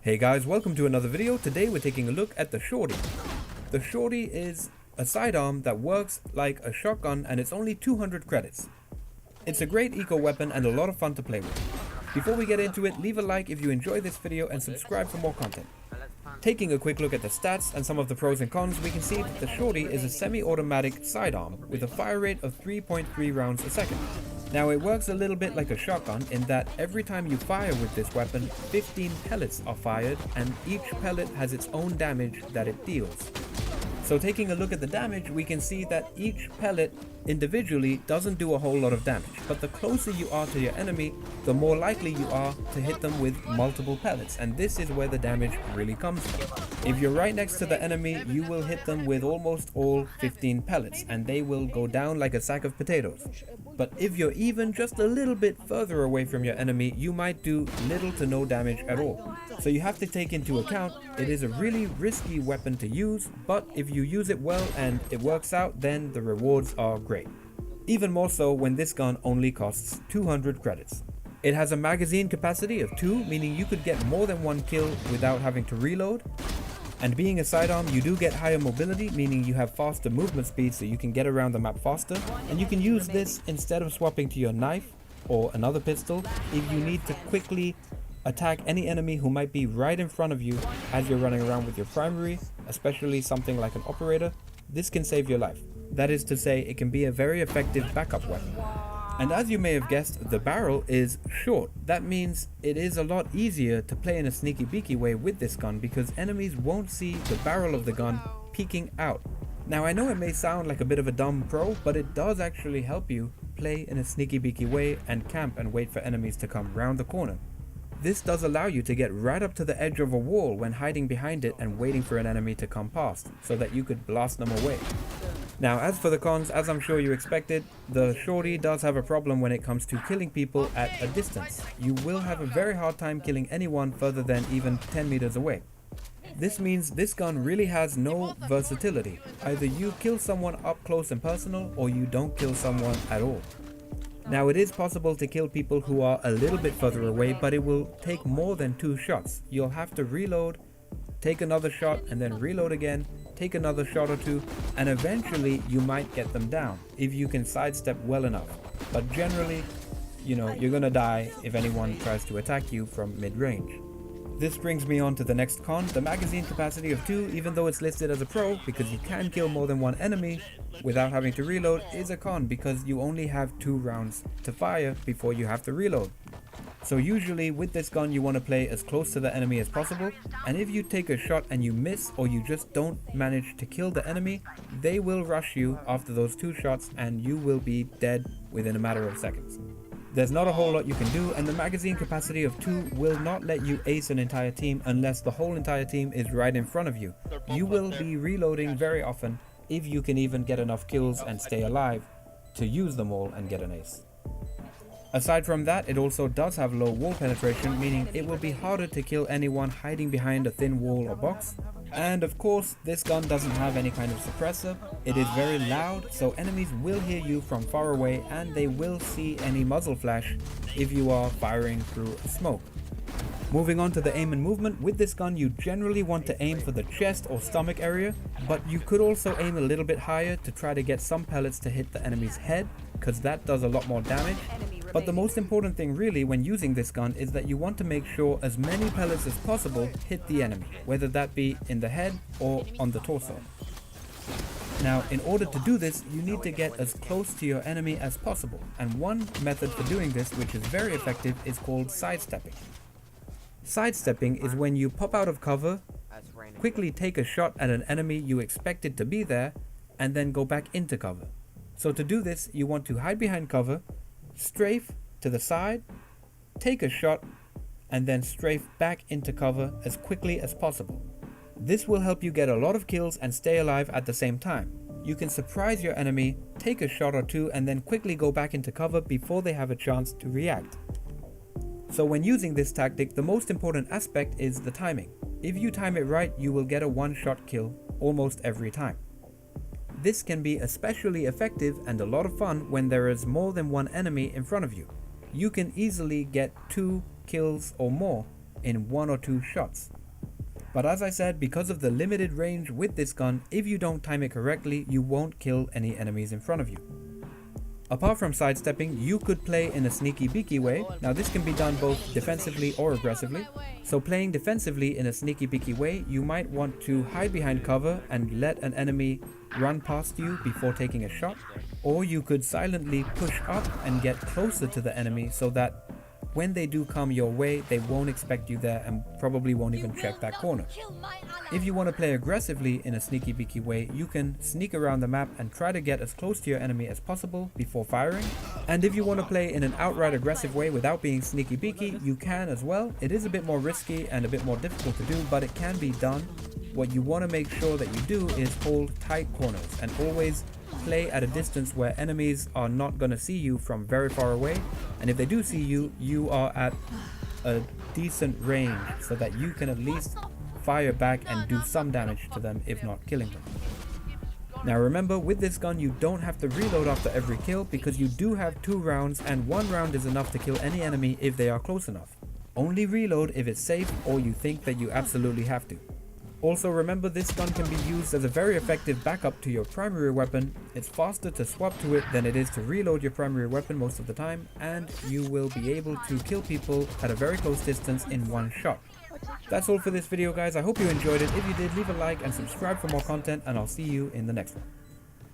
Hey guys, welcome to another video. Today we're taking a look at the Shorty. The Shorty is a sidearm that works like a shotgun and it's only 200 credits. It's a great eco weapon and a lot of fun to play with. Before we get into it, leave a like if you enjoy this video and subscribe for more content. Taking a quick look at the stats and some of the pros and cons, we can see that the Shorty is a semi-automatic sidearm with a fire rate of 3.3 rounds a second. Now it works a little bit like a shotgun in that every time you fire with this weapon, 15 pellets are fired and each pellet has its own damage that it deals. So taking a look at the damage, we can see that each pellet individually doesn't do a whole lot of damage, but the closer you are to your enemy, the more likely you are to hit them with multiple pellets, and this is where the damage really comes from. If you're right next to the enemy, you will hit them with almost all 15 pellets, and they will go down like a sack of potatoes. But if you're even just a little bit further away from your enemy, you might do little to no damage at all. So you have to take into account, it is a really risky weapon to use, but if you use it well and it works out, then the rewards are great. Even more so when this gun only costs 200 credits. It has a magazine capacity of 2, meaning you could get more than 1 kill without having to reload. And being a sidearm, you do get higher mobility, meaning you have faster movement speed so you can get around the map faster. And you can use this instead of swapping to your knife or another pistol if you need to quickly attack any enemy who might be right in front of you as you're running around with your primary, especially something like an operator. This can save your life. That is to say, it can be a very effective backup weapon. And as you may have guessed, the barrel is short. That means it is a lot easier to play in a sneaky beaky way with this gun because enemies won't see the barrel of the gun peeking out. Now I know it may sound like a bit of a dumb pro, but it does actually help you play in a sneaky beaky way and camp and wait for enemies to come round the corner. This does allow you to get right up to the edge of a wall when hiding behind it and waiting for an enemy to come past, so that you could blast them away. Now as for the cons, as I'm sure you expected, the Shorty does have a problem when it comes to killing people at a distance. You will have a very hard time killing anyone further than even 10 meters away. This means this gun really has no versatility. Either you kill someone up close and personal, or you don't kill someone at all. Now it is possible to kill people who are a little bit further away, but it will take more than 2 shots. You'll have to reload, take another shot, and then reload again, take another shot or 2, and eventually you might get them down if you can sidestep well enough. But generally, you're gonna die if anyone tries to attack you from mid-range. This brings me on to the next con. The magazine capacity of 2, even though it's listed as a pro because you can kill more than 1 enemy without having to reload, is a con because you only have 2 rounds to fire before you have to reload. So usually with this gun you want to play as close to the enemy as possible, and if you take a shot and you miss or you just don't manage to kill the enemy, they will rush you after those 2 shots and you will be dead within a matter of seconds. There's not a whole lot you can do, and the magazine capacity of 2 will not let you ace an entire team unless the whole entire team is right in front of you. You will be reloading very often if you can even get enough kills and stay alive to use them all and get an ace. Aside from that, it also does have low wall penetration, meaning it will be harder to kill anyone hiding behind a thin wall or box. And of course, this gun doesn't have any kind of suppressor. It is very loud, so enemies will hear you from far away and they will see any muzzle flash if you are firing through a smoke. Moving on to the aim and movement, with this gun you generally want to aim for the chest or stomach area, but you could also aim a little bit higher to try to get some pellets to hit the enemy's head, because that does a lot more damage. But the most important thing really when using this gun is that you want to make sure as many pellets as possible hit the enemy, whether that be in the head or on the torso. Now in order to do this, you need to get as close to your enemy as possible, and one method for doing this, which is very effective, is called sidestepping. Sidestepping is when you pop out of cover, quickly take a shot at an enemy you expected to be there, and then go back into cover. So to do this, you want to hide behind cover, strafe to the side, take a shot, and then strafe back into cover as quickly as possible. This will help you get a lot of kills and stay alive at the same time. You can surprise your enemy, take a shot or 2, and then quickly go back into cover before they have a chance to react. So when using this tactic, the most important aspect is the timing. If you time it right, you will get a 1-shot kill almost every time. This can be especially effective and a lot of fun when there is more than 1 enemy in front of you. You can easily get 2 kills or more in 1 or 2 shots. But as I said, because of the limited range with this gun, if you don't time it correctly, you won't kill any enemies in front of you. Apart from sidestepping, you could play in a sneaky beaky way. Now this can be done both defensively or aggressively. So playing defensively in a sneaky beaky way, you might want to hide behind cover and let an enemy run past you before taking a shot. Or you could silently push up and get closer to the enemy so that when they do come your way, they won't expect you there and probably won't even check that corner. If you want to play aggressively in a sneaky beaky way, you can sneak around the map and try to get as close to your enemy as possible before firing. And if you want to play in an outright aggressive way without being sneaky beaky, you can as well. It is a bit more risky and a bit more difficult to do, but it can be done. What you want to make sure that you do is hold tight corners and always play at a distance where enemies are not going to see you from very far away, and if they do see you, you are at a decent range so that you can at least fire back and do some damage to them, if not killing them. Now remember, with this gun you don't have to reload after every kill because you do have 2 rounds and 1 round is enough to kill any enemy if they are close enough. Only reload if it's safe or you think that you absolutely have to. Also remember, this gun can be used as a very effective backup to your primary weapon. It's faster to swap to it than it is to reload your primary weapon most of the time, and you will be able to kill people at a very close distance in 1 shot. That's all for this video guys, I hope you enjoyed it. If you did, leave a like and subscribe for more content, and I'll see you in the next one.